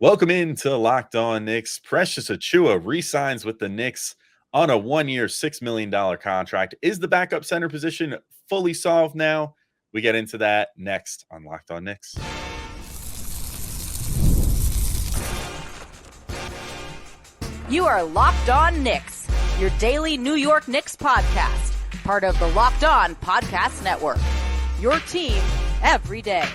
Welcome into Locked On Knicks. Precious Achiuwa re-signs with the Knicks on a one-year, $6 million contract. Is the backup center position fully solved now? We get into that next on Locked On Knicks. You are Locked On Knicks, your daily New York Knicks podcast, part of the Locked On Podcast Network. Your team every day.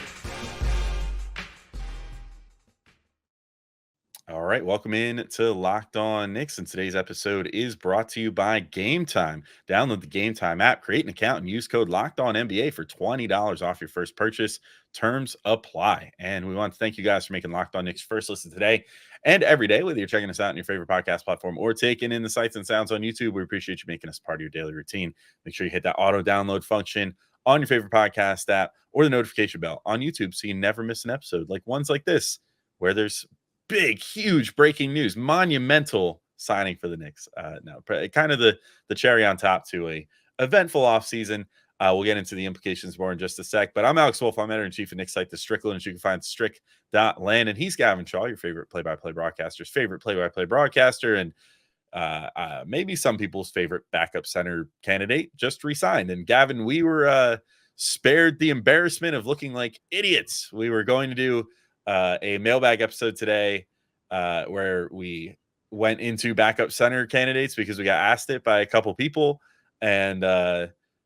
All right, welcome in to Locked On Knicks, and today's episode is brought to you by GameTime. Download the GameTime app, create an account, and use code LOCKEDONNBA for $20 off your first purchase. Terms apply. And we want to thank you guys for making Locked On Knicks first listen today and every day, whether you're checking us out on your favorite podcast platform or taking in the sights and sounds on YouTube. We appreciate you making us part of your daily routine. Make sure you hit that auto download function on your favorite podcast app or the notification bell on YouTube so you never miss an episode like ones like this, where there's big, huge breaking news, monumental signing for the Knicks. Kind of the cherry on top to a eventful offseason. We'll get into the implications more in just a sec. But I'm Alex Wolfe. I'm editor-in-chief of Knicks site, The Strickland, and you can find strick.land. And he's Gavin Schall, your favorite play-by-play broadcaster's favorite play-by-play broadcaster, and maybe some people's favorite backup center candidate just re-signed. And Gavin, we were spared the embarrassment of looking like idiots. We were going to do a mailbag episode today where we went into backup center candidates because we got asked it by a couple people. And,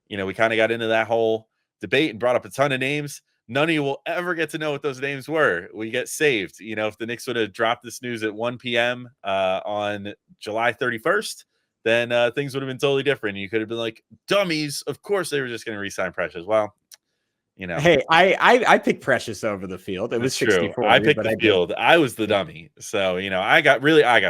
we kind of got into that whole debate and brought up a ton of names. None of you will ever get to know what those names were. We get saved. If the Knicks would have dropped this news at 1 p.m. On July 31st, then things would have been totally different. You could have been like, dummies. Of course, they were just going to re-sign Precious. Well, Hey, I picked Precious over the field. It was 64. I picked the field. I was the dummy. So, I got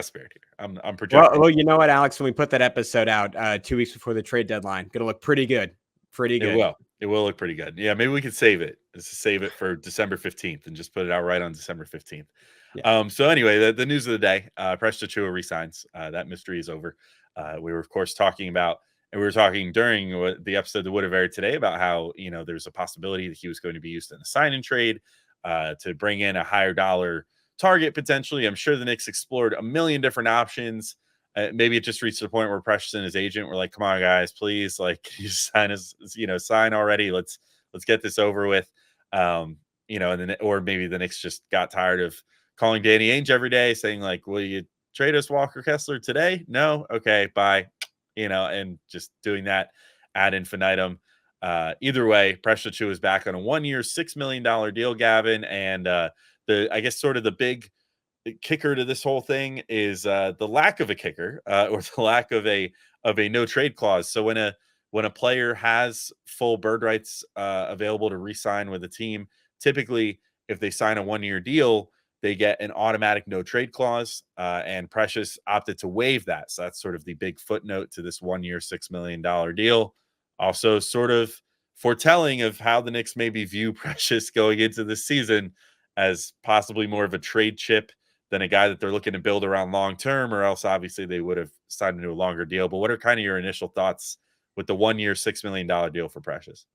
spared here. I'm projecting. Well, you know what, Alex, when we put that episode out 2 weeks before the trade deadline, going to look pretty good. It will look pretty good. Yeah, maybe we could save it. Save it for December 15th and just put it out right on December 15th. Yeah. So anyway, the news of the day, Precious Achiuwa resigns. That mystery is over. We were, of course, talking about, and we were talking during the episode that would have aired today about how, there's a possibility that he was going to be used in a sign-and trade to bring in a higher dollar target potentially. I'm sure the Knicks explored a million different options. Maybe it just reached the point where Precious and his agent were like, come on, guys, please, like, you sign already. Let's get this over with. And then, or maybe the Knicks just got tired of calling Danny Ainge every day saying, like, will you trade us Walker Kessler today? No? Okay, bye. And just doing that ad infinitum. Either way, Precious Achiuwa is back on a 1-year, $6 million deal, Gavin. And I guess sort of the big kicker to this whole thing is the lack of a kicker or the lack of a no trade clause. So when a player has full bird rights available to re-sign with a team, typically if they sign a 1-year deal, they get an automatic no trade clause, and Precious opted to waive that. So that's sort of the big footnote to this 1-year, $6 million deal. Also sort of foretelling of how the Knicks maybe view Precious going into this season as possibly more of a trade chip than a guy that they're looking to build around long-term, or else obviously they would have signed into a longer deal. But what are kind of your initial thoughts with the 1-year, $6 million deal for Precious?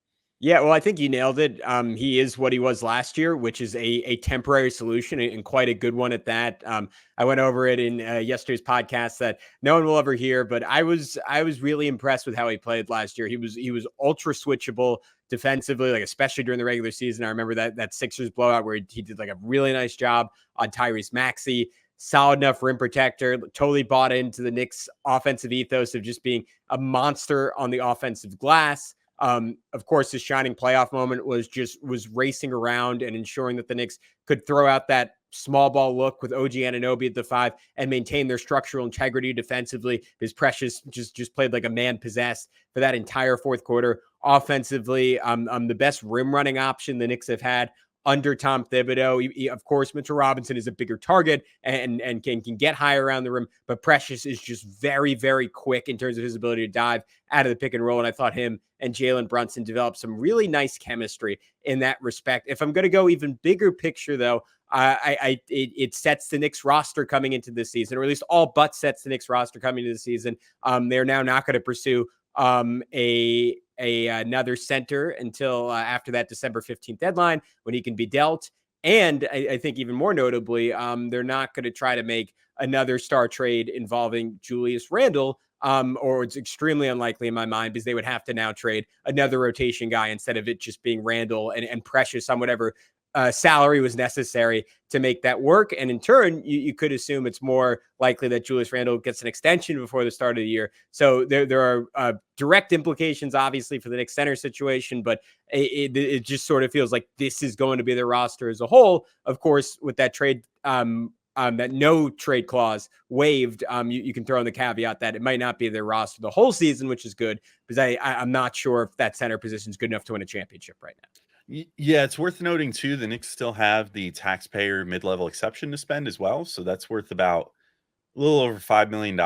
Yeah, well, I think you nailed it. He is what he was last year, which is a temporary solution and quite a good one at that. I went over it in yesterday's podcast that no one will ever hear, but I was really impressed with how he played last year. He was ultra switchable defensively, like especially during the regular season. I remember that Sixers blowout where he did like a really nice job on Tyrese Maxey. Solid enough rim protector, totally bought into the Knicks offensive ethos of just being a monster on the offensive glass. Of course, his shining playoff moment was racing around and ensuring that the Knicks could throw out that small ball look with OG Anunoby at the 5 and maintain their structural integrity defensively. His Precious just played like a man possessed for that entire fourth quarter. Offensively, the best rim running option the Knicks have had under Tom Thibodeau. Of course, Mitchell Robinson is a bigger target and can get higher around the rim, but Precious is just very, very quick in terms of his ability to dive out of the pick and roll. And I thought him and Jalen Brunson developed some really nice chemistry in that respect. If I'm going to go even bigger picture, though, it sets the Knicks roster coming into this season, or at least all but sets the Knicks roster coming into the season. They're now not going to pursue another center until after that December 15th deadline when he can be dealt. And I think even more notably, they're not going to try to make another star trade involving Julius Randle, or it's extremely unlikely in my mind because they would have to now trade another rotation guy instead of it just being Randle and Precious on whatever salary was necessary to make that work. And in turn, you could assume it's more likely that Julius Randle gets an extension before the start of the year. So there are direct implications, obviously, for the Knicks center situation, but it just sort of feels like this is going to be the roster as a whole. Of course, with that trade, that no trade clause waived, you can throw in the caveat that it might not be their roster the whole season, which is good because I'm not sure if that center position is good enough to win a championship right now. Yeah, it's worth noting too. The Knicks still have the taxpayer mid-level exception to spend as well, so that's worth about a little over $5 million,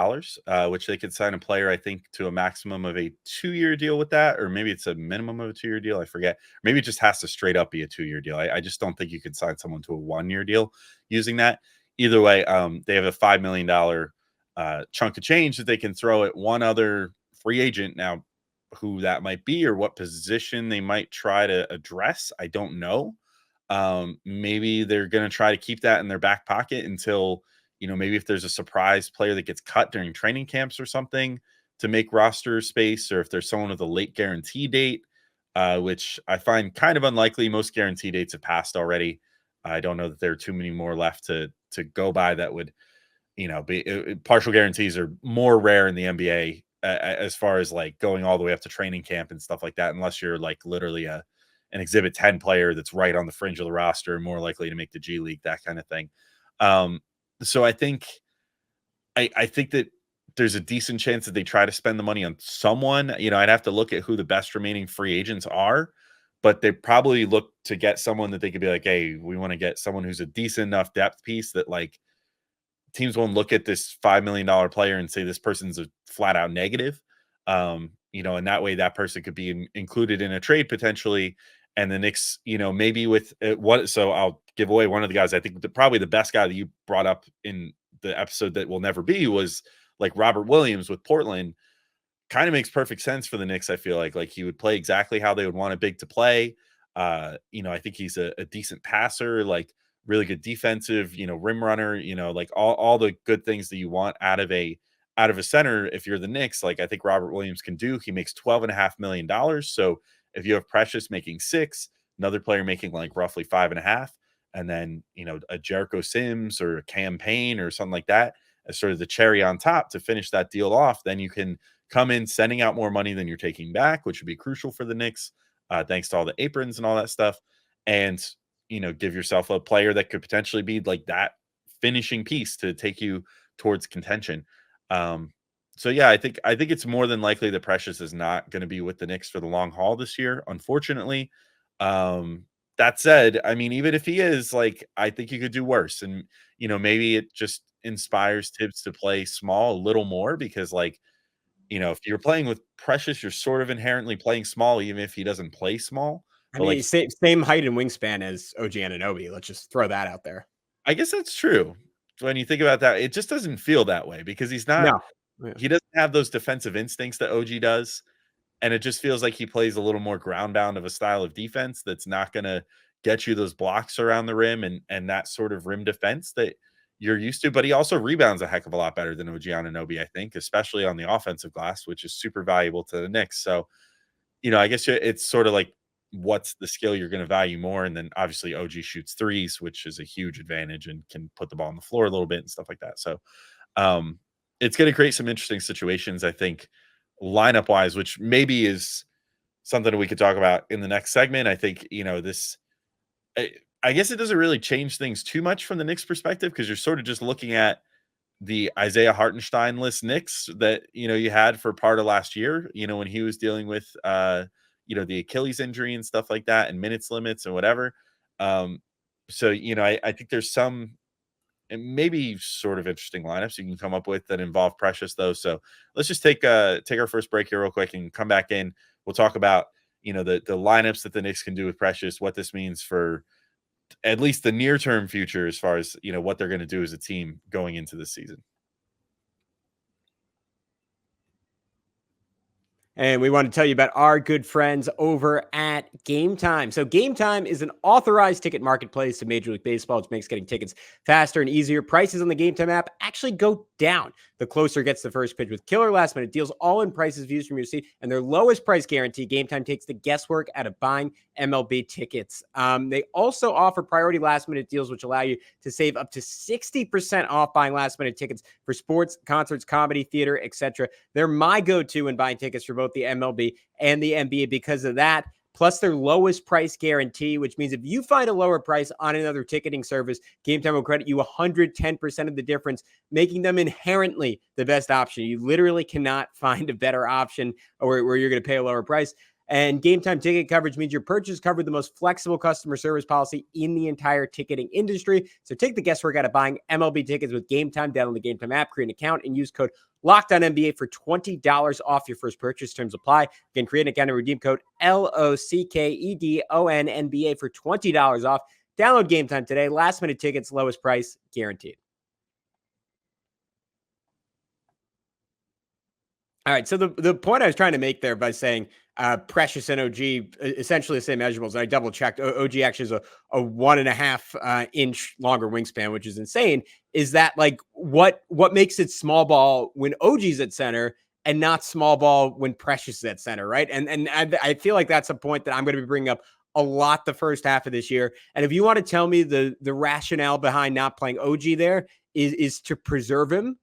which they could sign a player, I think, to a maximum of a 2-year deal with that, or maybe it's a minimum of a 2-year deal. I forget. Maybe it just has to straight up be a 2-year deal. I just don't think you could sign someone to a 1-year deal using that. Either way, they have a $5 million chunk of change that they can throw at one other free agent. Now, who that might be or what position they might try to address, I don't know. Maybe they're going to try to keep that in their back pocket until, maybe if there's a surprise player that gets cut during training camps or something to make roster space, or if there's someone with a late guarantee date, which I find kind of unlikely. Most guarantee dates have passed already. I don't know that there are too many more left to go by that would, be partial guarantees are more rare in the NBA as far as like going all the way up to training camp and stuff like that, unless you're like literally an Exhibit 10 player that's right on the fringe of the roster, more likely to make the G League, that kind of thing. So I think that there's a decent chance that they try to spend the money on someone. I'd have to look at who the best remaining free agents are, but they probably look to get someone that they could be like, hey, we want to get someone who's a decent enough depth piece that like teams won't look at this $5 million player and say this person's a flat out negative. And that way that person could be included in a trade potentially. And the Knicks, maybe with what, so I'll give away one of the guys. I think probably the best guy that you brought up in the episode that will never be was like Robert Williams with Portland. Kind of makes perfect sense for the Knicks. I feel like he would play exactly how they would want a big to play. I think he's a decent passer, like really good defensive, rim runner, like all the good things that you want out of a center. If you're the Knicks, like I think Robert Williams can do. He makes $12.5 million. So if you have Precious making 6, another player making like roughly 5.5, and then a Jericho Sims or a campaign or something like that as sort of the cherry on top to finish that deal off, then you can come in sending out more money than you're taking back, which would be crucial for the Knicks, thanks to all the aprons and all that stuff. And give yourself a player that could potentially be like that finishing piece to take you towards contention. So yeah, I think it's more than likely that Precious is not going to be with the Knicks for the long haul this year, unfortunately. That said, I mean, even if he is, like, I think you could do worse. And maybe it just inspires Tibbs to play small a little more because, like, if you're playing with Precious, you're sort of inherently playing small, even if he doesn't play small. I But mean, like, same height and wingspan as OG Anunoby. Let's just throw that out there. I guess that's true. When you think about that, it just doesn't feel that way because he's not. No. Yeah. He doesn't have those defensive instincts that OG does, and it just feels like he plays a little more ground bound of a style of defense that's not going to get you those blocks around the rim and that sort of rim defense that you're used to. But he also rebounds a heck of a lot better than OG Anunoby, I think, especially on the offensive glass, which is super valuable to the Knicks. So, I guess it's sort of like what's the skill you're going to value more. And then obviously OG shoots threes, which is a huge advantage and can put the ball on the floor a little bit and stuff like that. So it's going to create some interesting situations, I think, lineup wise, which maybe is something we could talk about in the next segment. I think, this, I guess it doesn't really change things too much from the Knicks perspective because you're sort of just looking at the Isaiah Hartenstein-less Knicks that, you had for part of last year, when he was dealing with, the Achilles injury and stuff like that and minutes limits and whatever. So, I think there's some maybe sort of interesting lineups you can come up with that involve Precious though. So let's just take our first break here real quick and come back in. We'll talk about, the lineups that the Knicks can do with Precious, what this means for at least the near-term future as far as, what they're going to do as a team going into the season. And we want to tell you about our good friends over at GameTime. So GameTime is an authorized ticket marketplace to Major League Baseball, which makes getting tickets faster and easier. Prices on the GameTime app actually go down the closer it gets to the first pitch, with killer last-minute deals, all-in prices views from your seat, and their lowest price guarantee. GameTime takes the guesswork out of buying MLB tickets. They also offer priority last-minute deals, which allow you to save up to 60% off buying last-minute tickets for sports, concerts, comedy, theater, etc. They're my go-to when buying tickets for both the MLB and the NBA because of that. Plus their lowest price guarantee, which means if you find a lower price on another ticketing service, GameTime will credit you 110% of the difference, making them inherently the best option. You literally cannot find a better option where you're going to pay a lower price. And GameTime ticket coverage means your purchase covered the most flexible customer service policy in the entire ticketing industry. So take the guesswork out of buying MLB tickets with GameTime. Download the GameTime app, create an account, and use code LOCKEDONNBA for $20 off your first purchase. Terms apply. Again, create an account and redeem code LOCKEDONNBA for $20 off. Download GameTime today. Last minute tickets, lowest price guaranteed. All right. So the point I was trying to make there by saying Precious and OG, essentially the same measurables. And I double checked. OG actually is a 1.5 inch longer wingspan, which is insane. Is that like what makes it small ball when OG's at center and not small ball when Precious is at center, right? And I feel like that's a point that I'm going to be bringing up a lot the first half of this year. And if you want to tell me the rationale behind not playing OG there is to preserve him,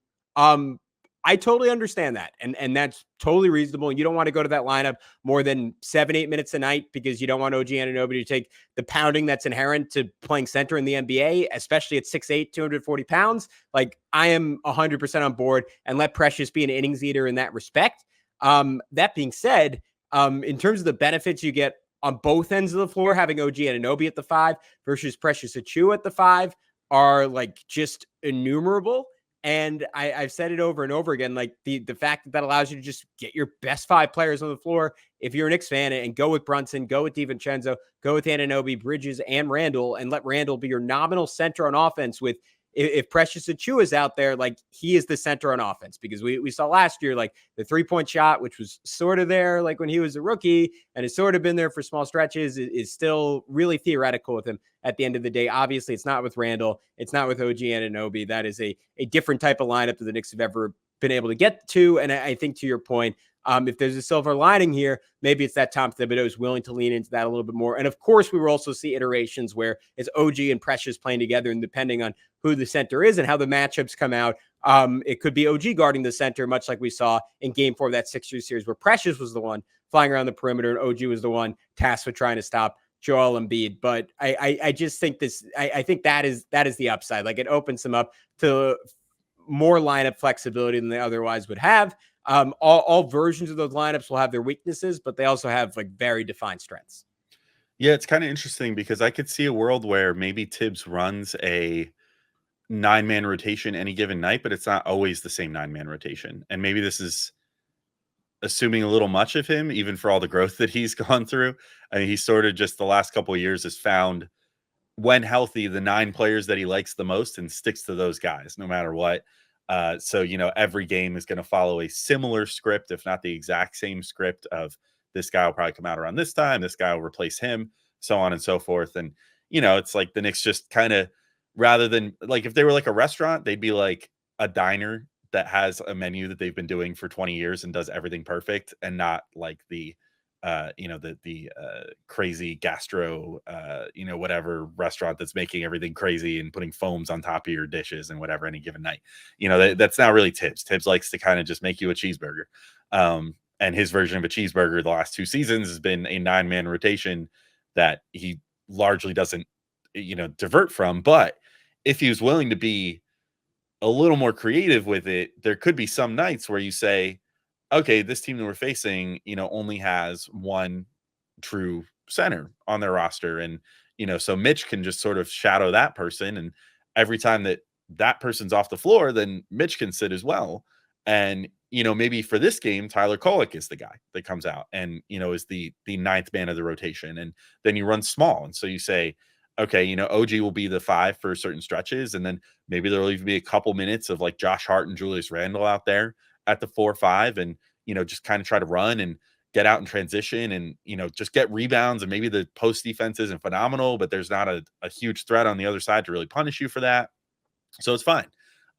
I totally understand that. And that's totally reasonable. You don't want to go to that lineup more than 7-8 minutes a night because you don't want OG Anunoby to take the pounding that's inherent to playing center in the NBA, especially at 6'8", 240 pounds. Like, I am 100% on board, and let Precious be an innings eater in that respect. That being said, in terms of the benefits you get on both ends of the floor, having OG Anunoby at the 5 versus Precious Achiuwa at the 5 are like just innumerable. And I've said it over and over again, like the fact that allows you to just get your best 5 players on the floor. If you're a Knicks fan, and go with Brunson, go with DiVincenzo, go with Anunoby, Bridges, and Randle, and let Randle be your nominal center on offense. With if Precious Achiuwa is out there, like, he is the center on offense, because we saw last year, like, the 3-point shot, which was sort of there like when he was a rookie and has sort of been there for small stretches, is still really theoretical with him at the end of the day. Obviously, it's not with Randle. It's not with OG Anunoby. That is a different type of lineup that the Knicks have ever been able to get to. And I think, to your point, if there's a silver lining here, maybe it's that Tom Thibodeau is willing to lean into that a little bit more. And of course, we will also see iterations where it's OG and Precious playing together, and depending on who the center is and how the matchups come out, it could be OG guarding the center, much like we saw in Game 4 of that Sixers series, where Precious was the one flying around the perimeter and OG was the one tasked with trying to stop Joel Embiid. But I just think I think that is the upside. Like, it opens them up to more lineup flexibility than they otherwise would have. All versions of those lineups will have their weaknesses, but they also have like very defined strengths. Yeah, it's kind of interesting because I could see a world where maybe Tibbs runs a 9-man rotation any given night, but it's not always the same 9-man rotation. And maybe this is assuming a little much of him, even for all the growth that he's gone through. I mean, he's sort of just the last couple of years has found, when healthy, the 9 players that he likes the most and sticks to those guys no matter what. So, every game is going to follow a similar script, if not the exact same script, of this guy will probably come out around this time, this guy will replace him, so on and so forth. And, it's like the Knicks just kind of, rather than, like, if they were like a restaurant, they'd be like a diner that has a menu that they've been doing for 20 years and does everything perfect, and not like the crazy gastro, whatever restaurant that's making everything crazy and putting foams on top of your dishes and whatever any given night. That's not really Tibbs. Tibbs likes to kind of just make you a cheeseburger. And his version of a cheeseburger the last 2 seasons has been a 9-man rotation that he largely doesn't, divert from. But if he was willing to be a little more creative with it, there could be some nights where you say, okay, this team that we're facing, only has one true center on their roster. And, so Mitch can just sort of shadow that person. And every time that person's off the floor, then Mitch can sit as well. And, maybe for this game, Tyler Kolek is the guy that comes out and, is the 9th man of the rotation. And then you run small. And so you say, okay, OG will be the 5 for certain stretches. And then maybe there'll even be a couple minutes of like Josh Hart and Julius Randle out there at the 4-5. And, just kind of try to run and get out in transition and, just get rebounds. And maybe the post defense isn't phenomenal, but there's not a huge threat on the other side to really punish you for that. So it's fine.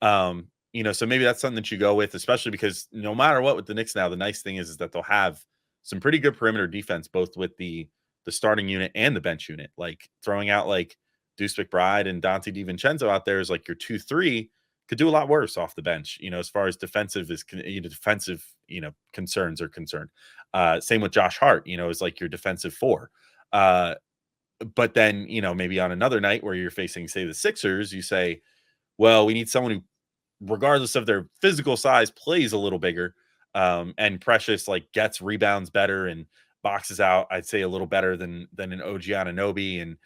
So maybe that's something that you go with, especially because no matter what with the Knicks now, the nice thing is that they'll have some pretty good perimeter defense, both with the starting unit and the bench unit. Like throwing out like Deuce McBride and Dante DiVincenzo out there is like your 2-3 could do a lot worse off the bench, as far as defensive concerns are concerned. Same with Josh Hart, is like your defensive 4. But then, maybe on another night where you're facing, say, the Sixers, you say, well, we need someone who, regardless of their physical size, plays a little bigger. And Precious like gets rebounds better and boxes out, I'd say, a little better than an OG Anunoby, and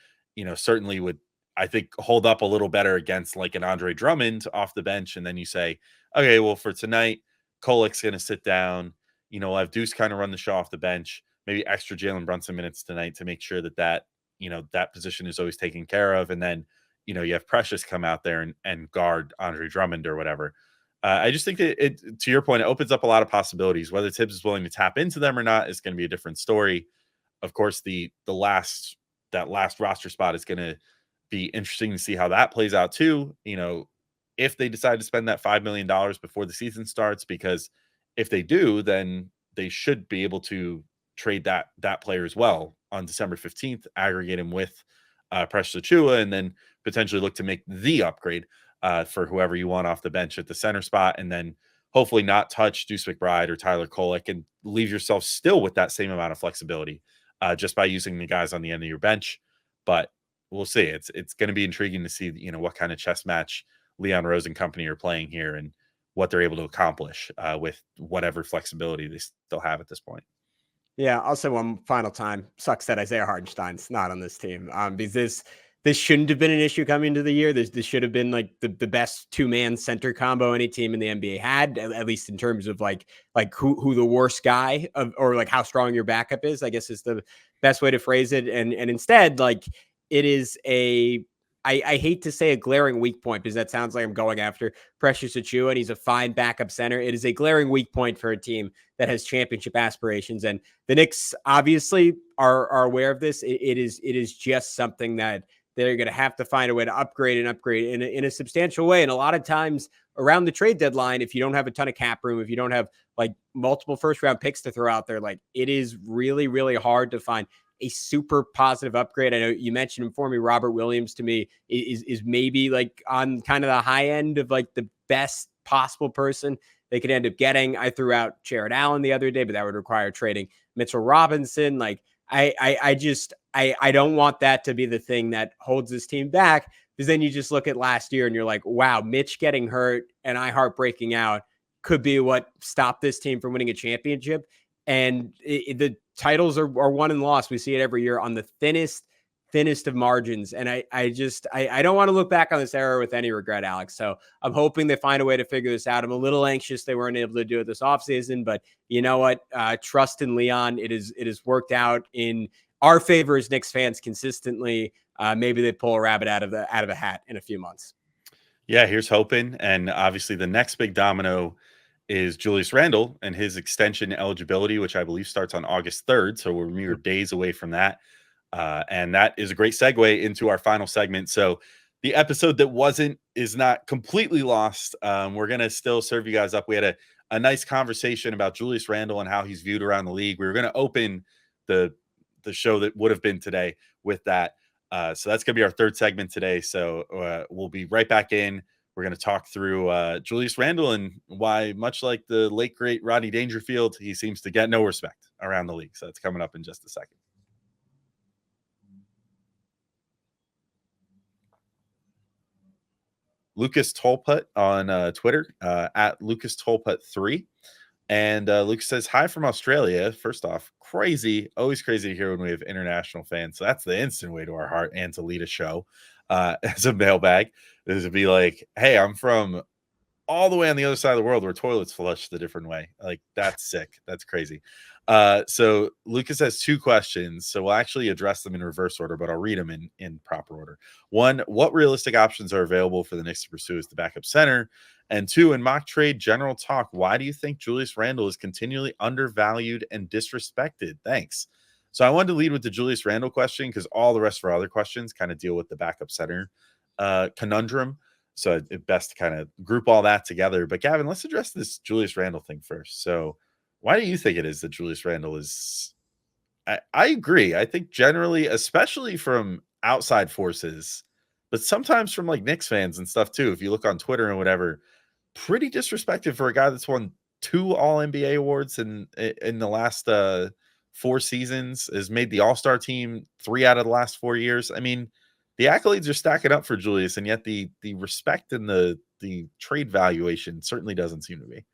certainly would, I think, hold up a little better against like an Andre Drummond off the bench. And then you say, okay, well, for tonight, Kolek's going to sit down. We'll have Deuce kind of run the show off the bench, maybe extra Jalen Brunson minutes tonight to make sure that position is always taken care of. And then, you have Precious come out there and guard Andre Drummond or whatever. I just think that it, to your point, it opens up a lot of possibilities. Whether Tibbs is willing to tap into them or not is going to be a different story. Of course, that last roster spot is going to be interesting to see how that plays out too. If they decide to spend that $5 million before the season starts, because if they do, then they should be able to trade that player as well on December 15th, aggregate him with Precious Achiuwa, and then potentially look to make the upgrade for whoever you want off the bench at the center spot, and then hopefully not touch Deuce McBride or Tyler Kolek and leave yourself still with that same amount of flexibility just by using the guys on the end of your bench. But we'll see. It's going to be intriguing to see, what kind of chess match Leon Rose and company are playing here and what they're able to accomplish with whatever flexibility they still have at this point. Yeah, I'll say one final time. Sucks that Isaiah Hartenstein's not on this team. Because this shouldn't have been an issue coming into the year. This should have been like the best 2-man center combo any team in the NBA had, at least in terms of like who the worst guy or like how strong your backup is, I guess is the best way to phrase it. And instead, like it is I hate to say a glaring weak point because that sounds like I'm going after Precious Achiuwa and he's a fine backup center. It is a glaring weak point for a team that has championship aspirations. And the Knicks obviously are aware of this. It is just something that they're going to have to find a way to upgrade in a substantial way. And a lot of times around the trade deadline, if you don't have a ton of cap room, if you don't have like multiple first round picks to throw out there, like it is really, really hard to find a super positive upgrade. I know you mentioned him for me. Robert Williams to me is maybe like on kind of the high end of like the best possible person they could end up getting. I threw out Jared Allen the other day, but that would require trading Mitchell Robinson. Like I don't want that to be the thing that holds this team back, because then you just look at last year and you're like, wow, Mitch getting hurt and Ihart breaking out could be what stopped this team from winning a championship. And the titles are won and lost. We see it every year on the thinnest of margins. And I don't want to look back on this era with any regret, Alex. So I'm hoping they find a way to figure this out. I'm a little anxious they weren't able to do it this offseason, but you know what? Trust in Leon. It is worked out in our favor as Knicks fans consistently. Maybe they pull a rabbit out of a hat in a few months. Yeah, here's hoping. And obviously the next big domino is Julius Randle and his extension eligibility, which I believe starts on August 3rd. So we're mere days away from that. And that is a great segue into our final segment. So the episode that is not completely lost. We're going to still serve you guys up. We had a nice conversation about Julius Randle and how he's viewed around the league. We were going to open the show that would have been today with that. So that's going to be our third segment today. So we'll be right back in. We're going to talk through Julius Randle and why, much like the late, great Rodney Dangerfield, he seems to get no respect around the league. So that's coming up in just a second. Lucas Tolput on Twitter, at Lucas Tolput3. And Lucas says, hi from Australia. First off, always crazy to hear when we have international fans. So that's the instant way to our heart and to lead a show as a mailbag. Is to be like, hey, I'm from all the way on the other side of the world where toilets flush the different way. Like, that's sick. That's crazy. So Lucas has 2 questions. So we'll actually address them in reverse order, but I'll read them in proper order. 1, what realistic options are available for the Knicks to pursue as the backup center? And 2, in mock trade general talk, why do you think Julius Randle is continually undervalued and disrespected? Thanks. So I wanted to lead with the Julius Randle question because all the rest of our other questions kind of deal with the backup center conundrum. So it's best to kind of group all that together. But Gavin, let's address this Julius Randle thing first. So why do you think it is that Julius Randle is? I agree. I think generally, especially from outside forces, but sometimes from like Knicks fans and stuff too. If you look on Twitter and whatever, pretty disrespected for a guy that's won 2 All NBA awards in the last 4 seasons, has made the All-Star team 3 out of the last 4 years. I mean, the accolades are stacking up for Julius, and yet the respect and the trade valuation certainly doesn't seem to be.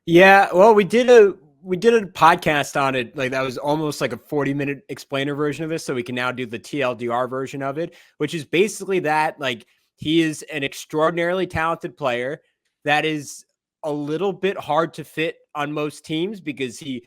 Yeah, well, we did a podcast on it. Like that was almost like a 40-minute explainer version of this. So we can now do the TLDR version of it, which is basically that like he is an extraordinarily talented player that is a little bit hard to fit on most teams because he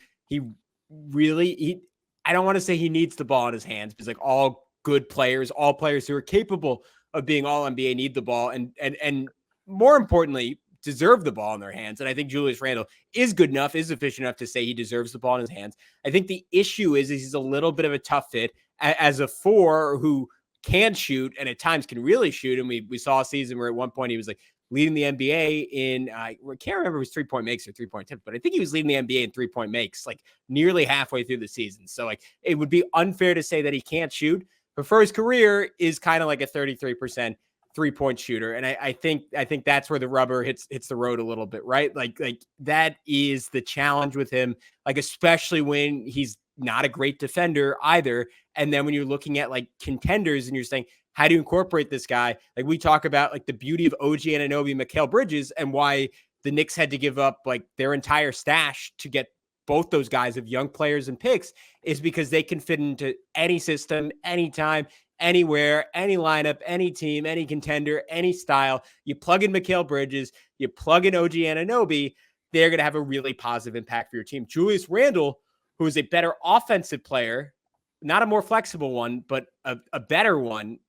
really I don't want to say he needs the ball in his hands because like all good players, all players who are capable of being all NBA need the ball and more importantly deserve the ball in their hands. And I think Julius Randle is good enough, is efficient enough to say he deserves the ball in his hands. I think the issue is he's a little bit of a tough fit as a 4 who can shoot and at times can really shoot. And we saw a season where at one point he was like leading the NBA in, I can't remember if it was 3-point makes or 3-point attempts, but I think he was leading the NBA in 3-point makes like nearly halfway through the season. So like it would be unfair to say that he can't shoot, but for his career is kind of like a 33% 3-point shooter. And I think that's where the rubber hits the road a little bit, right? Like that is the challenge with him, like, especially when he's not a great defender either. And then when you're looking at like contenders and you're saying, how do you incorporate this guy? Like we talk about like the beauty of OG Anunoby, Mikal Bridges, and why the Knicks had to give up like their entire stash to get both those guys of young players and picks is because they can fit into any system, anytime, anywhere, any lineup, any team, any contender, any style. You plug in Mikal Bridges, you plug in OG Anunoby, they're going to have a really positive impact for your team. Julius Randle, who is a better offensive player, not a more flexible one, but a better one,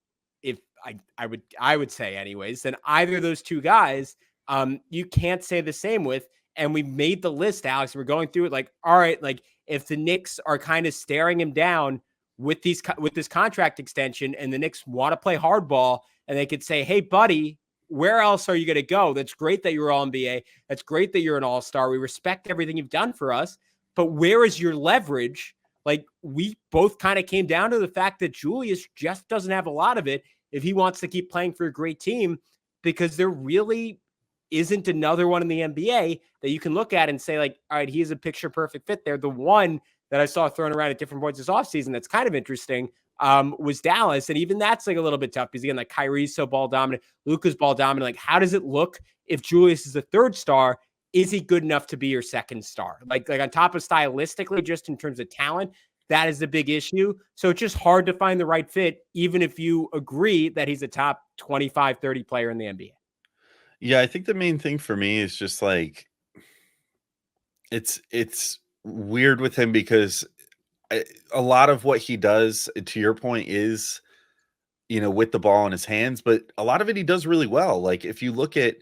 if I would say anyways, than either of those two guys, you can't say the same with. And we made the list, Alex. We're going through it like, all right, like if the Knicks are kind of staring him down with this contract extension and the Knicks want to play hardball and they could say, hey, buddy, where else are you going to go? That's great that you're all NBA. That's great that you're an all-star. We respect everything you've done for us, but where is your leverage? Like we both kind of came down to the fact that Julius just doesn't have a lot of it if he wants to keep playing for a great team, because there really isn't another one in the NBA that you can look at and say like, all right, he's a picture perfect fit there. The one that I saw thrown around at different points this offseason that's kind of interesting was Dallas. And even that's like a little bit tough because again, like Kyrie's so ball dominant, Luka's ball dominant. Like, how does it look if Julius is a 3rd star? Is he good enough to be your 2nd star? Like on top of stylistically, just in terms of talent, that is the big issue. So it's just hard to find the right fit, even if you agree that he's a top 25, 30 player in the NBA. Yeah, I think the main thing for me is just like it's weird with him because a lot of what he does, to your point, is with the ball in his hands, but a lot of it he does really well. Like if you look at,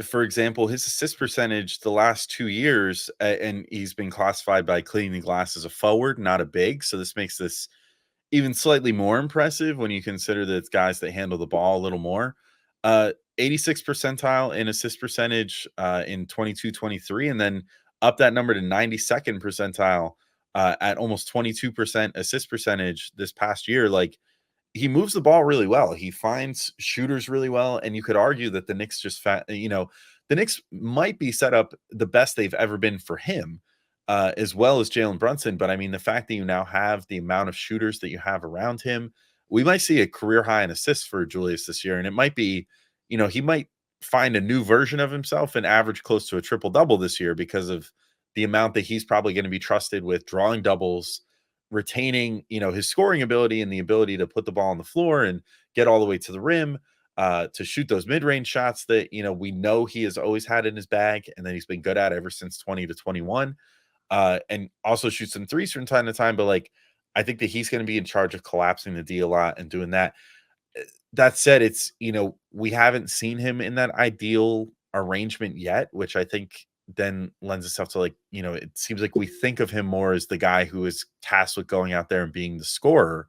for example, his assist percentage the last 2 years, and he's been classified by Cleaning the Glass as a forward, not a big. So this makes this even slightly more impressive when you consider that it's guys that handle the ball a little more. 86th percentile in assist percentage in 22-23, and then up that number to 92nd percentile at almost 22% assist percentage this past year. Like he moves the ball really well. He finds shooters really well. And you could argue that the Knicks the Knicks might be set up the best they've ever been for him, as well as Jalen Brunson. But I mean, the fact that you now have the amount of shooters that you have around him, we might see a career high in assists for Julius this year. And it might be, he might find a new version of himself and average close to a triple double this year because of the amount that he's probably going to be trusted with drawing doubles, retaining, his scoring ability and the ability to put the ball on the floor and get all the way to the rim, to shoot those mid-range shots that, we know he has always had in his bag and that he's been good at ever since 20 to 21. and also shoots some threes from time to time. But like, I think that he's going to be in charge of collapsing the D a lot and doing that. That said, it's, we haven't seen him in that ideal arrangement yet, which I think then lends itself to, like, it seems like we think of him more as the guy who is tasked with going out there and being the scorer.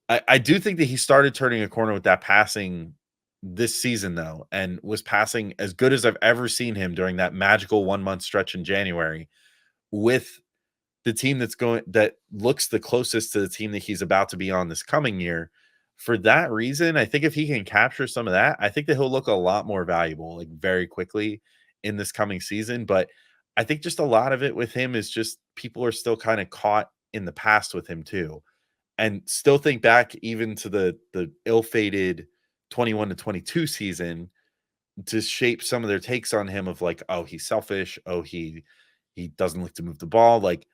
I do think that he started turning a corner with that passing this season, though, and was passing as good as I've ever seen him during that magical 1-month stretch in January with the team that looks the closest to the team that he's about to be on this coming year. For that reason, I think if he can capture some of that, I think that he'll look a lot more valuable, like, very quickly in this coming season. But I think just a lot of it with him is just people are still kind of caught in the past with him too, and still think back even to the ill-fated 21-22 season to shape some of their takes on him of like, oh, he's selfish, oh, he doesn't like to move the ball, like,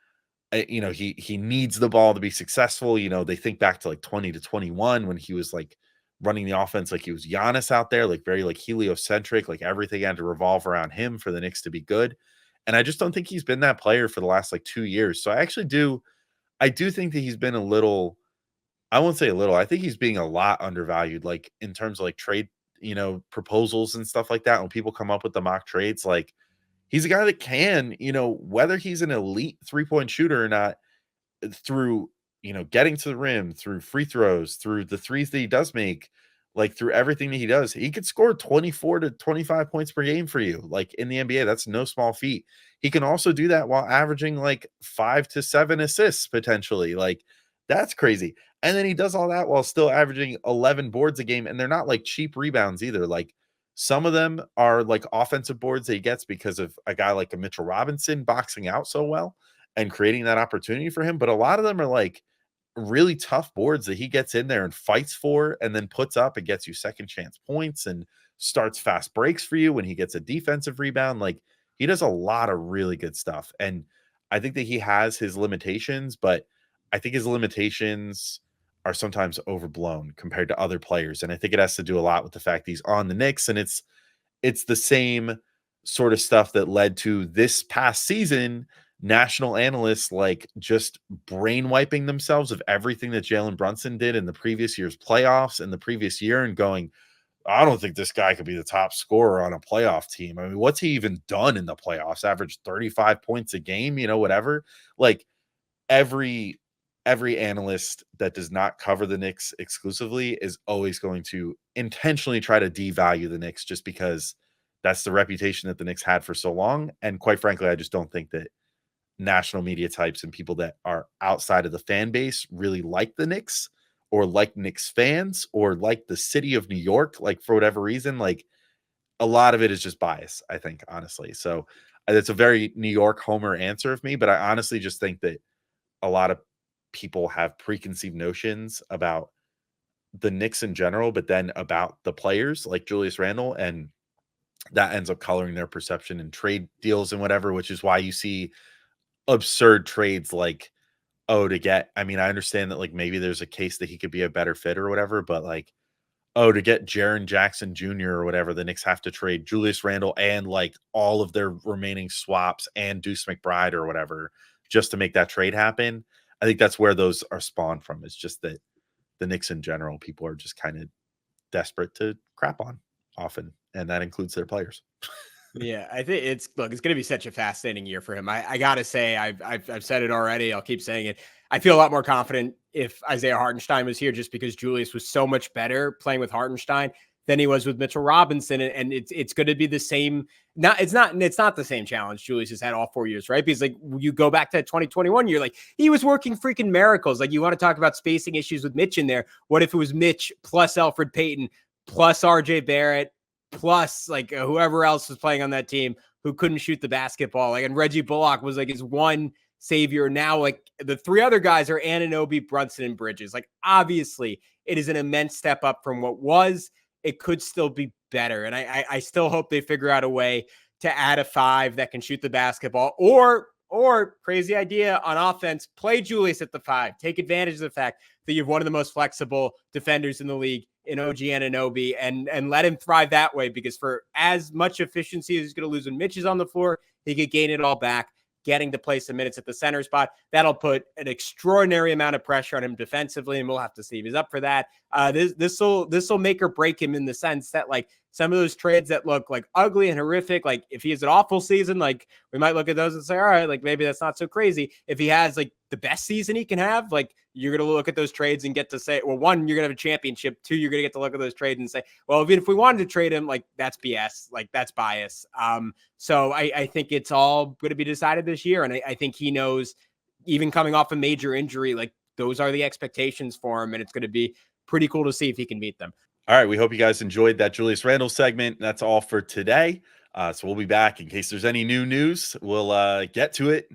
he needs the ball to be successful. They think back to like 20-21 when he was like running the offense like he was Giannis out there, like very like heliocentric, like everything had to revolve around him for the Knicks to be good. And I just don't think he's been that player for the last like 2 years. So I do think that he's been a little, I won't say a little, I think he's being a lot undervalued, like in terms of like trade, proposals and stuff like that. When people come up with the mock trades, like, he's a guy that can, whether he's an elite 3-point shooter or not, through, getting to the rim, through free throws, through the threes that he does make, like through everything that he does, he could score 24 to 25 points per game for you. Like in the NBA, that's no small feat. He can also do that while averaging like 5 to 7 assists potentially. Like, that's crazy. And then he does all that while still averaging 11 boards a game. And they're not like cheap rebounds either. Like, some of them are like offensive boards that he gets because of a guy like a Mitchell Robinson boxing out so well and creating that opportunity for him. But a lot of them are like really tough boards that he gets in there and fights for and then puts up and gets you second chance points and starts fast breaks for you when he gets a defensive rebound. Like, he does a lot of really good stuff. And I think that he has his limitations, but I think his limitations are sometimes overblown compared to other players. And I think it has to do a lot with the fact he's on the Knicks, and it's the same sort of stuff that led to this past season, national analysts like just brain wiping themselves of everything that Jalen Brunson did in the previous year's playoffs and the previous year and going, I don't think this guy could be the top scorer on a playoff team. I mean, what's he even done in the playoffs? Averaged 35 points a game, whatever. Like, every analyst that does not cover the Knicks exclusively is always going to intentionally try to devalue the Knicks just because that's the reputation that the Knicks had for so long. And quite frankly, I just don't think that national media types and people that are outside of the fan base really like the Knicks or like Knicks fans or like the city of New York, like for whatever reason. Like, a lot of it is just bias, I think, honestly. So it's a very New York homer answer of me, but I honestly just think that a lot of people have preconceived notions about the Knicks in general, but then about the players like Julius Randle, and that ends up coloring their perception in trade deals and whatever, which is why you see absurd trades like, oh, I mean, I understand that like maybe there's a case that he could be a better fit or whatever, but like, oh, to get Jaren Jackson Jr. or whatever, the Knicks have to trade Julius Randle and like all of their remaining swaps and Deuce McBride or whatever just to make that trade happen. I think that's where those are spawned from. It's just that the Knicks in general, people are just kind of desperate to crap on often, and that includes their players. Yeah, I think it's going to be such a fascinating year for him. I gotta say, I've said it already. I'll keep saying it. I feel a lot more confident if Isaiah Hartenstein was here, just because Julius was so much better playing with Hartenstein than he was with Mitchell Robinson, and it's going to be the same. It's not the same challenge Julius has had all 4 years, right? Because like you go back to 2021, you're like, he was working freaking miracles. Like, you want to talk about spacing issues with Mitch in there? What if it was Mitch plus Elfrid Payton plus RJ Barrett plus like whoever else was playing on that team who couldn't shoot the basketball? Like, and Reggie Bullock was like his one savior. Now, like, the three other guys are Anunoby, Brunson, and Bridges. Like, obviously, it is an immense step up from what was. It could still be better. And I still hope they figure out a way to add a 5 that can shoot the basketball, or crazy idea on offense, play Julius at the 5, take advantage of the fact that you have one of the most flexible defenders in the league in OG Anunoby, and let him thrive that way, because for as much efficiency as he's going to lose when Mitch is on the floor, he could gain it all back. getting to play some minutes at the center spot. That'll put an extraordinary amount of pressure on him defensively, and we'll have to see if he's up for that. This will make or break him in the sense that, like, some of those trades that look like ugly and horrific, like if he has an awful season, like we might look at those and say, all right, like maybe that's not so crazy. If he has like the best season he can have, like you're going to look at those trades and get to say, well, one, you're going to have a championship. Two, you're going to get to look at those trades and say, well, even if we wanted to trade him, like that's BS, like that's bias. So I think it's all going to be decided this year. And I think he knows, even coming off a major injury, like those are the expectations for him. And it's going to be pretty cool to see if he can meet them. All right. We hope you guys enjoyed that Julius Randle segment. That's all for today. So we'll be back in case there's any new news. We'll get to it,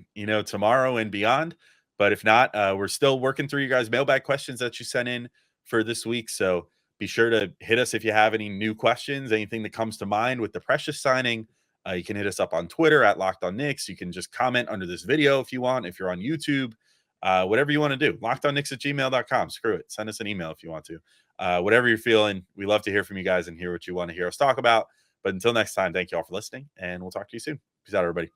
tomorrow and beyond. But if not, we're still working through you guys' mailbag questions that you sent in for this week. So be sure to hit us if you have any new questions, anything that comes to mind with the Precious signing. You can hit us up on Twitter at Locked On Knicks. You can just comment under this video if you want, if you're on YouTube, whatever you want to do. LockedOnKnicks@gmail.com. Screw it. Send us an email if you want to. Whatever you're feeling, we love to hear from you guys and hear what you want to hear us talk about. But until next time, thank you all for listening, and we'll talk to you soon. Peace out, everybody.